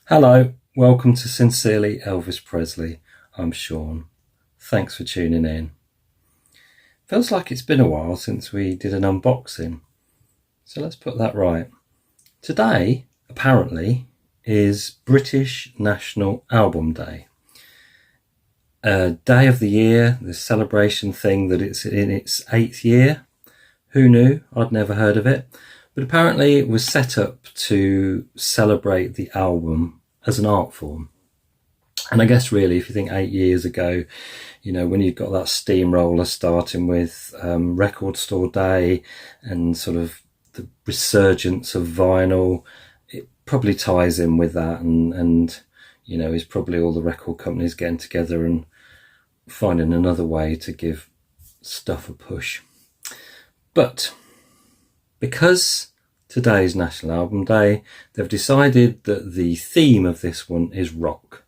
Hello, welcome to Sincerely Elvis Presley. I'm Sean. Thanks for tuning in. Feels like it's been a while since we did an unboxing, so let's put that right. Today, apparently, is British National Album Day. A day of the year, this celebration thing that it's in its 8th year. Who knew? I'd never heard of it. But apparently it was set up to celebrate the album as an art form. And I guess really, if you think 8 years ago, when you've got that steamroller starting with Record Store Day and sort of the resurgence of vinyl, it probably ties in with that and is probably all the record companies getting together and finding another way to give stuff a push. But because today's National Album Day, they've decided that the theme of this one is rock.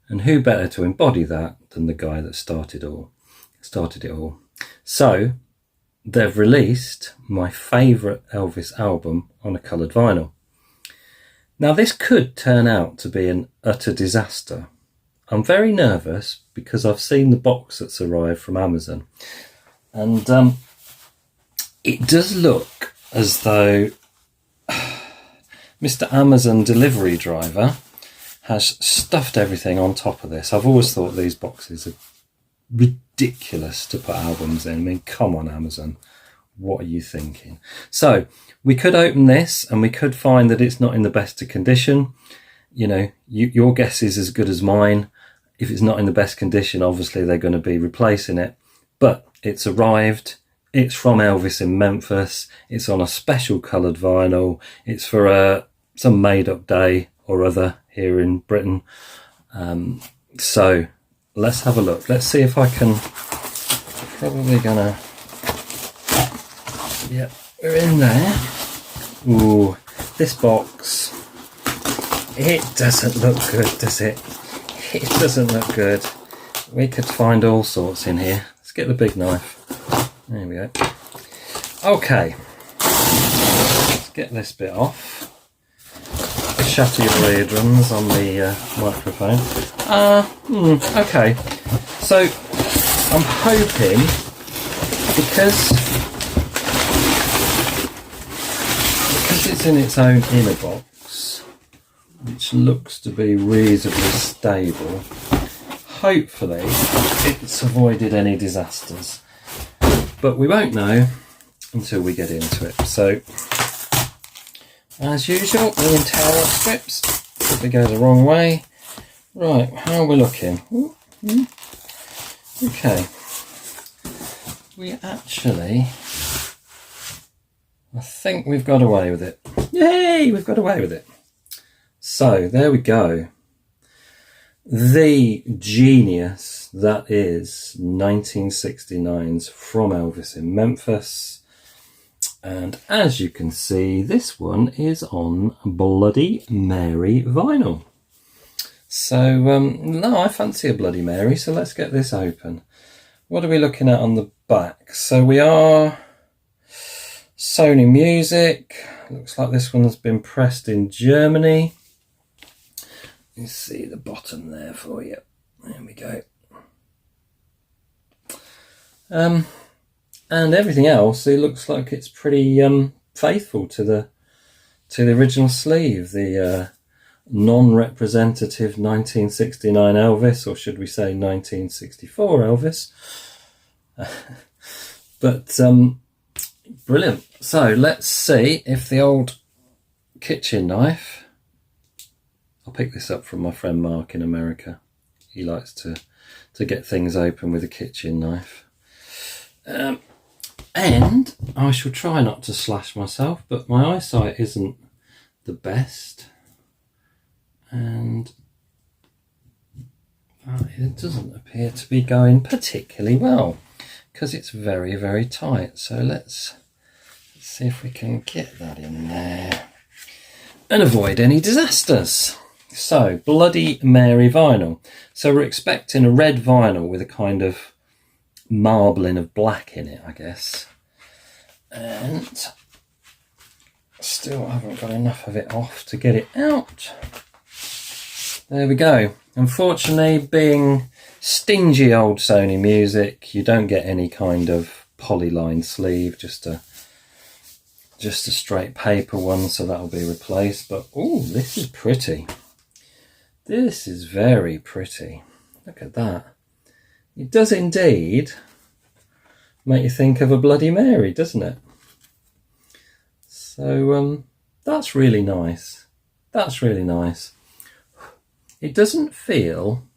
And who better to embody that than the guy that started it all. So they've released my favourite Elvis album on a coloured vinyl. Now this could turn out to be an utter disaster. I'm very nervous because I've seen the box that's arrived from Amazon. And it does look as though Mr. Amazon delivery driver has stuffed everything on top of this. I've always thought these boxes are ridiculous to put albums in. I mean, come on, Amazon. What are you thinking? So we could open this and we could find that it's not in the best of condition. Your guess is as good as mine. If it's not in the best condition, obviously they're going to be replacing it. But it's arrived. It's from Elvis in Memphis. It's on a special coloured vinyl. It's for some made-up day or other here in Britain. So let's have a look. Let's see if I can. Probably gonna. Yep, we're in there. Ooh, this box. It doesn't look good, does it? It doesn't look good. We could find all sorts in here. Let's get the big knife. There we go. Okay, let's get this bit off. Shatter your eardrums on the microphone. Okay, so I'm hoping because it's in its own inner box, which looks to be reasonably stable, hopefully it's avoided any disasters. But we won't know until we get into it. So, as usual, the entire strips. If it goes the wrong way. Right, how are we looking? Okay. We actually, I think we've got away with it. Yay, we've got away with it. So, there we go. The genius that is 1969's From Elvis in Memphis. And as you can see, this one is on Bloody Mary vinyl. So, no, I fancy a Bloody Mary, so let's get this open. What are we looking at on the back? So we are Sony Music. Looks like this one has been pressed in Germany. You see the bottom there for you. There we go. And everything else, it looks like it's pretty faithful to the original sleeve. The non-representative 1969 Elvis, or should we say 1964 Elvis? But brilliant. So let's see if the old kitchen knife. I'll pick this up from my friend Mark in America. He likes to get things open with a kitchen knife. And I shall try not to slash myself, but my eyesight isn't the best. And it doesn't appear to be going particularly well because it's very, very tight. So let's see if we can get that in there and avoid any disasters. So, Bloody Mary vinyl. So we're expecting a red vinyl with a kind of marbling of black in it, I guess. And still haven't got enough of it off to get it out. There we go. Unfortunately, being stingy old Sony music, you don't get any kind of polyline sleeve, just a straight paper one, so that'll be replaced. But oh, this is pretty. This is very pretty. Look at that. It does indeed make you think of a Bloody Mary, doesn't it? So that's really nice. That's really nice. It doesn't feel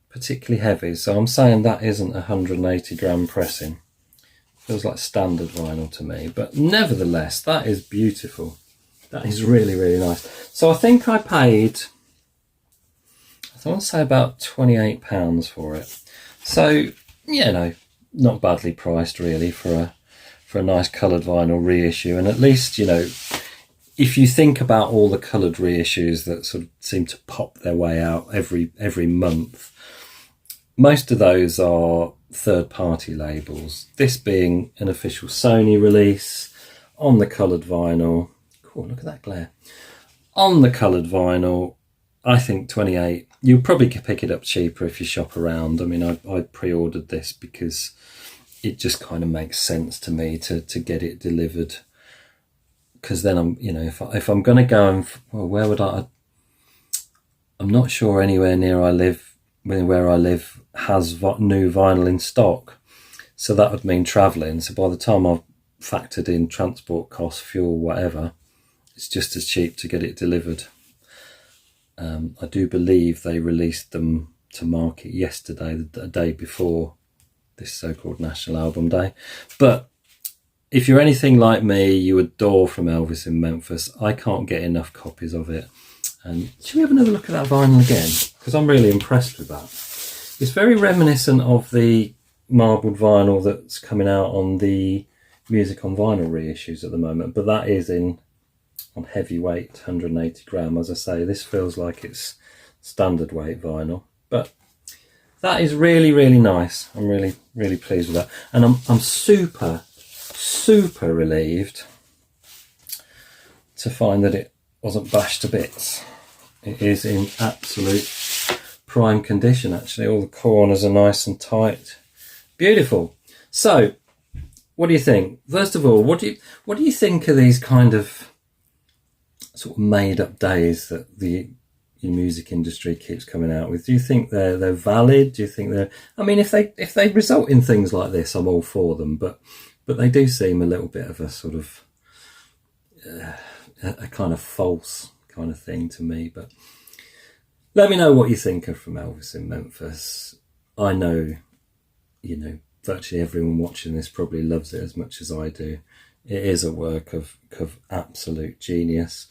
particularly heavy, so I'm saying that isn't 180 gram pressing. Feels like standard vinyl to me, but nevertheless, that is beautiful. That is really, really nice. So I think I paid, I want to say about £28 for it. So, you know, not badly priced really for a nice coloured vinyl reissue. And at least, you know, if you think about all the coloured reissues that sort of seem to pop their way out every month, most of those are third-party labels. This being an official Sony release on the coloured vinyl. Cool, look at that glare. On the coloured vinyl, I think 28. You'll probably pick it up cheaper if you shop around. I mean, I pre-ordered this because it just kind of makes sense to me to get it delivered. Because then I'm, you know, if I'm going to go and, well, where would I'm not sure anywhere near where I live has new vinyl in stock. So that would mean travelling. So by the time I've factored in transport costs, fuel, whatever, it's just as cheap to get it delivered. I do believe they released them to market yesterday, the day before this so-called National Album Day. But if you're anything like me, you adore From Elvis in Memphis. I can't get enough copies of it. And should we have another look at that vinyl again? Because I'm really impressed with that. It's very reminiscent of the marbled vinyl that's coming out on the Music on Vinyl reissues at the moment, but that is on heavyweight, 180 gram. As I say, this feels like it's standard weight vinyl, but that is really, really nice. I'm really, really pleased with that. And I'm super, super relieved to find that it wasn't bashed to bits. It is in absolute prime condition, actually. All the corners are nice and tight. Beautiful. So, what do you think? First of all, what do you think of these kind of sort of made-up days that the music industry keeps coming out with? Do you think they're valid? Do you think they're? I mean, if they result in things like this, I'm all for them. But they do seem a little bit of a sort of a kind of false kind of thing to me. But let me know what you think of From Elvis in Memphis. I know, you know, virtually everyone watching this probably loves it as much as I do. It is a work of absolute genius.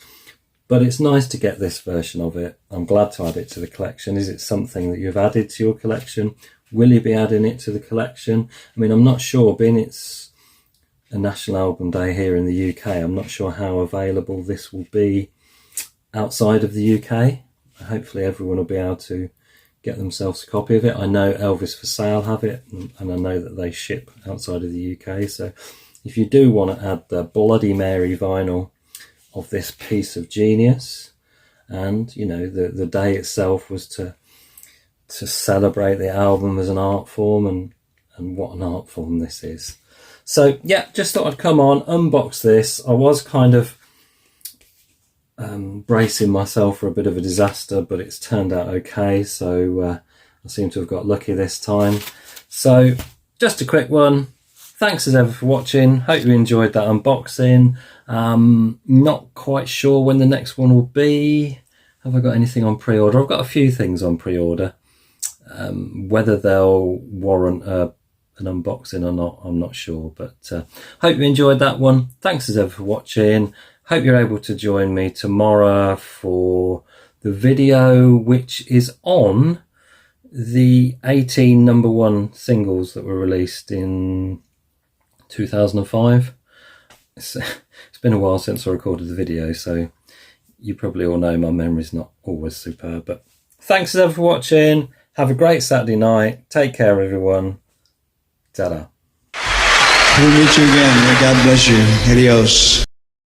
But it's nice to get this version of it. I'm glad to add it to the collection. Is it something that you've added to your collection? Will you be adding it to the collection? I mean, I'm not sure, being it's a National Album Day here in the UK, I'm not sure how available this will be outside of the UK. Hopefully everyone will be able to get themselves a copy of it. I know Elvis for Sale have it, and I know that they ship outside of the UK. So if you do want to add the Bloody Mary vinyl of this piece of genius, and, you know, the day itself was to celebrate the album as an art form, and what an art form this is. So yeah, just thought I'd come on, unbox this. I was kind of bracing myself for a bit of a disaster, but it's turned out okay. So I seem to have got lucky this time. So just a quick one. Thanks as ever for watching. Hope you enjoyed that unboxing. Not quite sure when the next one will be. Have I got anything on pre-order? I've got a few things on pre-order. Whether they'll warrant an unboxing or not, I'm not sure. But hope you enjoyed that one. Thanks as ever for watching. Hope you're able to join me tomorrow for the video, which is on the 18 number one singles that were released in 2005. It's been a while since I recorded the video, so you probably all know my memory's not always superb. But thanks as ever for watching. Have a great Saturday night. Take care, everyone. Ta-da. We'll meet you again. May God bless you. Adios.